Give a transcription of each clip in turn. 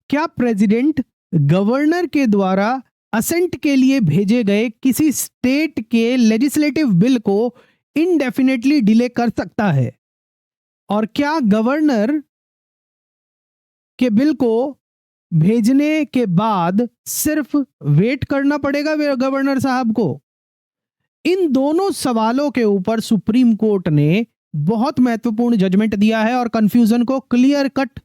क्या president governor के द्वारा असेंट के लिए भेजे गए किसी स्टेट के लेजिस्लेटिव बिल को इनडेफिनेटली डिले कर सकता है? और क्या गवर्नर के बिल को भेजने के बाद सिर्फ वेट करना पड़ेगा गवर्नर साहब को? इन दोनों सवालों के ऊपर सुप्रीम कोर्ट ने बहुत महत्वपूर्ण जजमेंट दिया है और कंफ्यूजन को क्लियर कट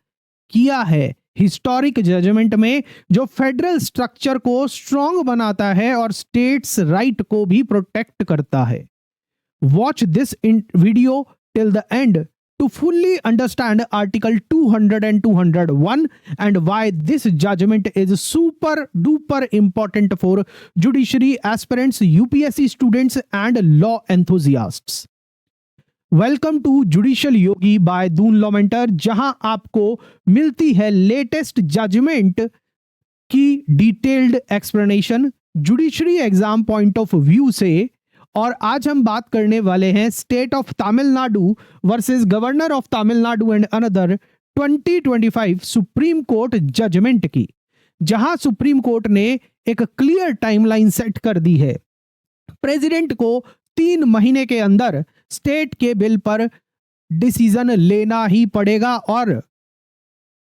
किया है हिस्टोरिक जजमेंट में, जो फेडरल स्ट्रक्चर को स्ट्रांग बनाता है और स्टेट्स राइट को भी प्रोटेक्ट करता है। Watch this video till the end to fully understand Article 200 and 201 and why this judgment is super duper important for judiciary aspirants, UPSC students and law enthusiasts. Welcome to judicial Yogi by Doon law mentor, जहां आपको मिलती है latest judgement की detailed explanation judiciary exam point of view से। और आज हम बात करने वाले हैं state of Tamil Nadu versus governor of Tamil Nadu and another 2025 supreme court judgement की, जहां सुप्रीम कोर्ट ने एक क्लियर टाइमलाइन सेट कर दी है। प्रेसिडेंट को 3 महीने के अंदर स्टेट के बिल पर डिसीजन लेना ही पड़ेगा। और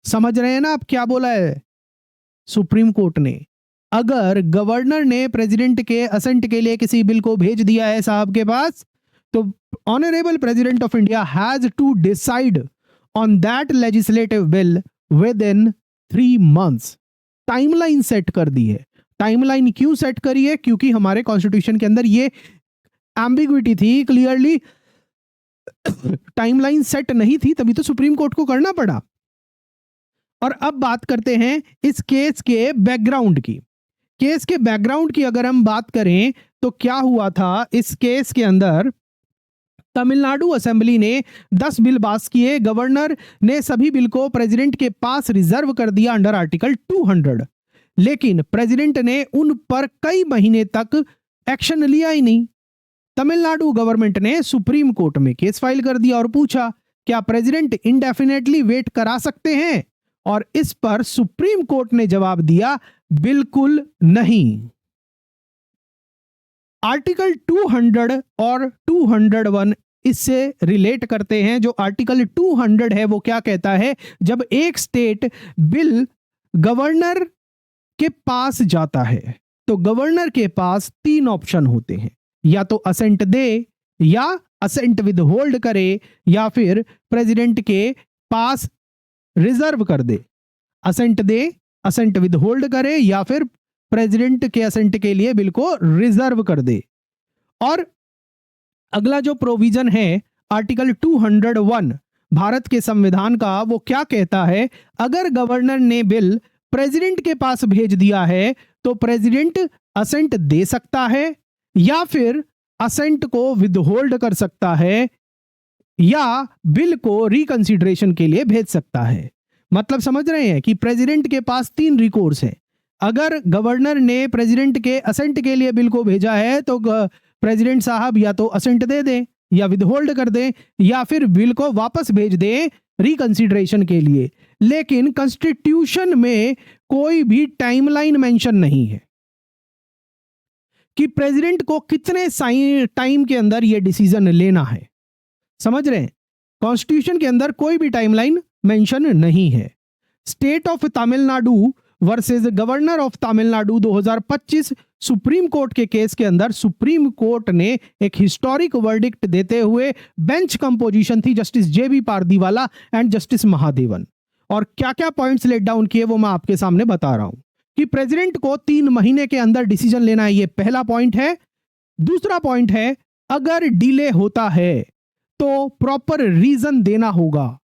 समझ रहे हैं ना आप क्या बोला है सुप्रीम कोर्ट ने? अगर गवर्नर ने प्रेसिडेंट के असेंट के लिए किसी बिल को भेज दिया है साहब के पास, तो honourable president of India has to decide on that legislative bill within 3 months. Timeline set कर दी है। टाइमलाइन क्यों सेट करी है? क्योंकि हमारे कॉन्स्टिट्यूशन के अंदर ये एम्बिग्विटी थी, क्लियरली टाइमलाइन सेट नहीं थी, तभी तो सुप्रीम कोर्ट को करना पड़ा। और अब बात करते हैं इस केस के बैकग्राउंड की। केस के बैकग्राउंड की अगर हम बात करें तो क्या हुआ था इस केस के अंदर? तमिलनाडु असेंबली ने 10 बिल पास किए। गवर्नर ने सभी बिल को प्रेसिडेंट के पास रिजर्व कर दिया अंडर आर्टिकल 200, लेकिन प्रेसिडेंट ने उन पर कई महीने तक एक्शन लिया ही नहीं। तमिलनाडु गवर्नमेंट ने सुप्रीम कोर्ट में केस फाइल कर दिया और पूछा क्या प्रेसिडेंट इंडेफिनेटली वेट करा सकते हैं? और इस पर सुप्रीम कोर्ट ने जवाब दिया बिल्कुल नहीं। आर्टिकल 200 और 201 इससे रिलेट करते हैं। जो आर्टिकल 200 है वो क्या कहता है? जब एक स्टेट बिल गवर्नर के पास जाता है तो गवर्नर के पास 3 ऑप्शन होते हैं, या तो असेंट दे, या असेंट विद होल्ड करे, या फिर प्रेसिडेंट के पास रिजर्व कर दे। असेंट दे, असेंट विद होल्ड करे, या फिर प्रेसिडेंट के असेंट के लिए बिल को रिजर्व कर दे। और अगला जो प्रोविजन है आर्टिकल 201 भारत के संविधान का, वो क्या कहता है? अगर गवर्नर ने बिल प्रेसिडेंट के पास भेज दिया है तो प्रेसिडेंट असेंट दे सकता है, या फिर असेंट को विदहोल्ड कर सकता है, या बिल को रिकंसिडरेशन के लिए भेज सकता है। मतलब समझ रहे हैं कि प्रेसिडेंट के पास 3 रिकोर्स है। अगर गवर्नर ने प्रेसिडेंट के असेंट के लिए बिल को भेजा है तो प्रेसिडेंट साहब या तो असेंट दे दें, या विदहोल्ड कर दें, या फिर बिल को वापस भेज दें रिकंसिडरेशन के लिए। लेकिन कॉन्स्टिट्यूशन में कोई भी टाइमलाइन मेंशन नहीं है कि प्रेसिडेंट को कितने टाइम के अंदर यह डिसीजन लेना है। समझ रहे हैं? कॉन्स्टिट्यूशन के अंदर कोई भी टाइमलाइन मेंशन नहीं है। State of Tamil Nadu versus governor of Tamil Nadu 2025 supreme court के केस के अंदर सुप्रीम कोर्ट ने एक हिस्टोरिक वर्डिक्ट देते हुए बेंच कंपोजिशन थी justice J B Pardiwala and justice Mahadevan. और क्या क्या पॉइंट्स लेट डाउन किए वो मैं आपके सामने बता रहा हूं कि प्रेसिडेंट को 3 महीने के अंदर डिसीजन लेना है, ये पहला पॉइंट है। दूसरा पॉइंट है अगर डिले होता है तो प्रॉपर रीजन देना होगा,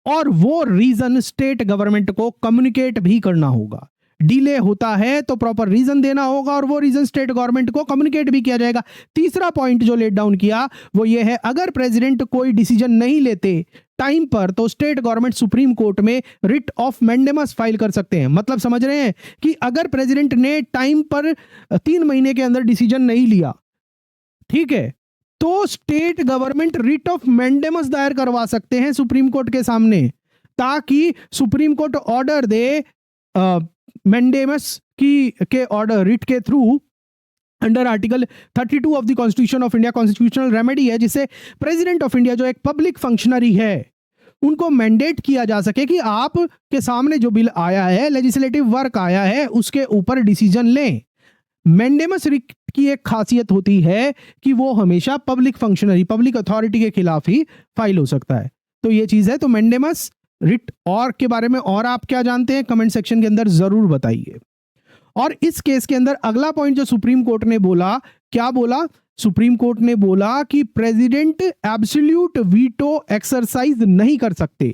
और वो रीजन स्टेट गवर्नमेंट को कम्युनिकेट भी करना होगा। डिले होता है तो प्रॉपर रीजन देना होगा और वो रीजन स्टेट गवर्नमेंट को कम्युनिकेट भी किया जाएगा। तीसरा पॉइंट जो लेट डाउन किया वो ये है अगर प्रेसिडेंट कोई डिसीजन नहीं लेते टाइम पर तो स्टेट गवर्नमेंट सुप्रीम कोर्ट में रिट ऑफ मैंडेमस फाइल कर सकते हैं। मतलब समझ रहे हैं कि अगर प्रेसिडेंट ने टाइम पर 3 महीने के अंदर डिसीजन नहीं लिया, ठीक है, तो state government writ of mandamus दायर करवा सकते हैं सुप्रीम कोर्ट के सामने, ताकि सुप्रीम कोर्ट ऑर्डर दे मैंडेमस के ऑर्डर रिट के through under article 32 of the constitution of India constitutional remedy है, जिसे प्रेसिडेंट ऑफ इंडिया जो एक पब्लिक फंक्शनरी है उनको मैंडेट किया जा सके कि आप के सामने जो बिल आया है, लेजिस्लेटिव वर्क आया है, उसके ऊपर डिसीजन लें। मैंडेमस रिट की एक खासियत होती है कि वो हमेशा पब्लिक फंक्शनरी, पब्लिक अथॉरिटी के खिलाफ ही फाइल हो सकता है। तो ये चीज है। तो मैंडेमस रिट और के बारे में और आप क्या जानते हैं कमेंट सेक्शन के अंदर जरूर बताइए। और इस केस के अंदर अगला पॉइंट जो सुप्रीम कोर्ट ने बोला, क्या बोला? सुप्रीम कोर्ट ने बोला कि प्रेसिडेंट एब्सोल्यूट वीटो एक्सरसाइज नहीं कर सकते,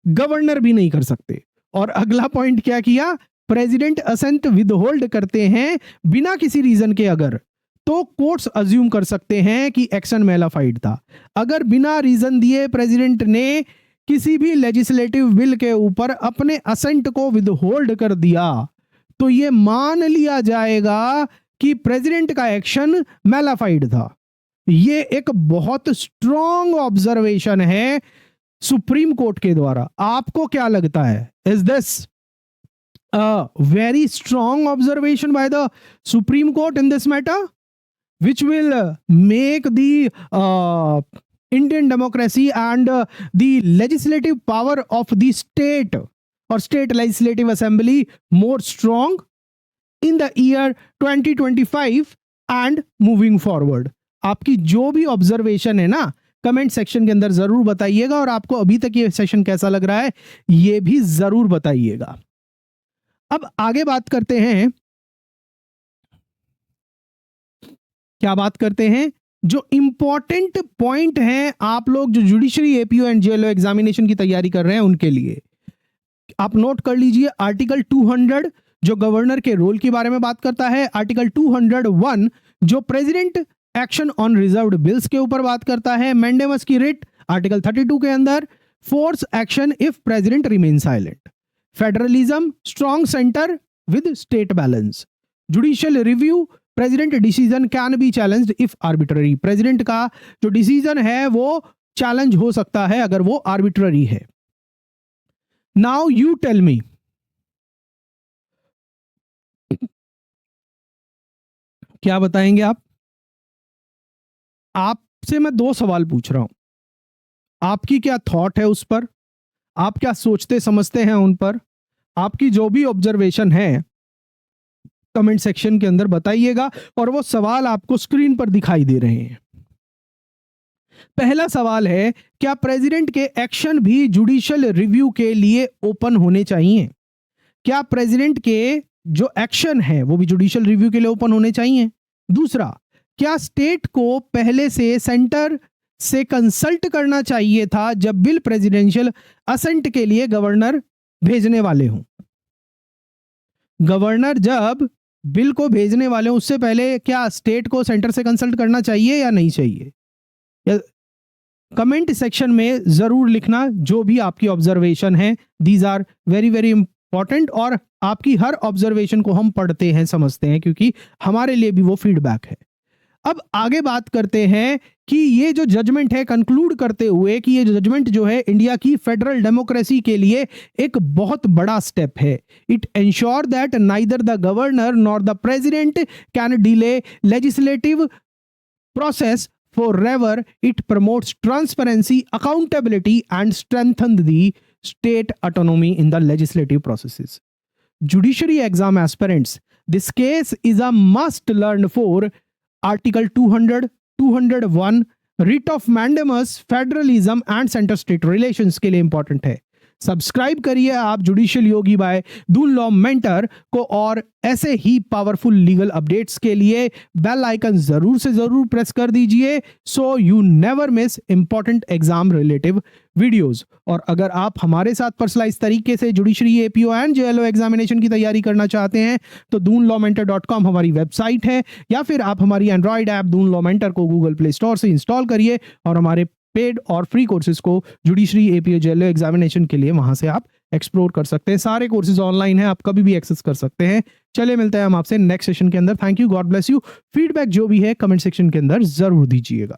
गवर्नर भी नहीं कर सकते। और अगला पॉइंट क्या किया? प्रेसिडेंट असेंट विदहोल्ड करते हैं बिना किसी रीजन के अगर, तो कोर्ट्स अज्यूम कर सकते हैं कि एक्शन मैलाफाइड था। अगर बिना रीजन दिए प्रेसिडेंट ने किसी भी लेजिस्लेटिव बिल के ऊपर अपने असेंट को विदहोल्ड कर दिया तो ये मान लिया जाएगा कि प्रेसिडेंट का एक्शन मैलाफाइड था। ये एक बहुत स्ट्रॉन्ग ऑब्जर्वेशन है सुप्रीम कोर्ट के द्वारा। आपको क्या लगता है? Is this a very strong observation by the supreme court in this matter which will make the Indian democracy and the legislative power of the state or state legislative assembly more strong in the year 2025 and moving forward? आपकी जो भी observation है ना comment section के अंदर जरूर बताइएगा, और आपको अभी तक ये सेशन कैसा लग रहा है ये भी जरूर बताइएगा। अब आगे बात करते हैं, क्या बात करते हैं? जो इंपॉर्टेंट पॉइंट हैं आप लोग जो judiciary APO and JLO examination की तैयारी कर रहे हैं उनके लिए आप नोट कर लीजिए। आर्टिकल 200 जो गवर्नर के रोल के बारे में बात करता है, आर्टिकल 201 जो president action on reserved bills के ऊपर बात करता है, मैंडेमस की रिट आर्टिकल 32 के अंदर, force action if president remain silent, federalism, strong centre with state balance, judicial review, president decision can be challenged if arbitrary, president का जो डिसीजन है वो चैलेंज हो सकता है अगर वो आर्बिट्ररी है। नाउ यू टेल मी, क्या बताएंगे आप? आपसे मैं 2 सवाल पूछ रहा हूं, आपकी क्या थॉट है उस पर, आप क्या सोचते समझते हैं उन पर, आपकी जो भी ऑब्जर्वेशन है कमेंट सेक्शन के अंदर बताइएगा, और वो सवाल आपको स्क्रीन पर दिखाई दे रहे हैं। पहला सवाल है, क्या प्रेसिडेंट के एक्शन भी जुडिशियल रिव्यू के लिए ओपन होने चाहिए? क्या प्रेसिडेंट के जो एक्शन है वो भी जुडिशियल रिव्यू के लिए ओपन होने चाहिए? दूसरा, क्या स्टेट को पहले से सेंटर से कंसल्ट करना चाहिए था जब बिल प्रेसिडेंशियल असेंट के लिए गवर्नर भेजने वाले हों? गवर्नर जब बिल को भेजने वाले उससे पहले क्या स्टेट को सेंटर से कंसल्ट करना चाहिए या नहीं चाहिए? कमेंट सेक्शन में जरूर लिखना जो भी आपकी ऑब्जर्वेशन है। These are very very important, और आपकी हर ऑब्जर्वेशन को हम पढ़ते हैं, समझते हैं, क्योंकि हमारे लिए भी वो फीडबैक है। अब आगे बात करते हैं कि ये जो जजमेंट है, कंक्लूड करते हुए कि ये जजमेंट जो है इंडिया की फेडरल डेमोक्रेसी के लिए एक बहुत बड़ा स्टेप है। It ensure that neither the governor nor the president can delay legislative process forever. It promotes transparency, accountability and strengthen the state autonomy in the legislative processes. Judiciary exam aspirants, this case is a must learn for article 200, 201 writ of mandamus, federalism and centre state relations के लिए important है। Subscribe करिए आप judicial Yogi by Doon law mentor को, और ऐसे ही powerful legal updates के लिए बेल आइकन जरूर से जरूर प्रेस कर दीजिए, so you never miss important exam relative videos. और अगर आप हमारे साथ पर्सनलाइज तरीके से judiciary APO and JLO examination की तैयारी करना चाहते हैं तो doonlawmentor.com हमारी वेबसाइट है, या फिर आप हमारी Android app Doon law mentor को गूगल प्ले स्टोर से इंस्टॉल करिए, और हमारे पेड और फ्री कोर्सेज को जुडिशरी एपीओ जेएलओ एग्जामिनेशन के लिए वहां से आप एक्सप्लोर कर सकते हैं। सारे कोर्सेज ऑनलाइन हैं, आप कभी भी एक्सेस कर सकते हैं। चलिए मिलते हैं हम आपसे नेक्स्ट सेशन के अंदर। Thank you, God bless you. Feedback जो भी है कमेंट सेक्शन के अंदर जरूर दीजिएगा।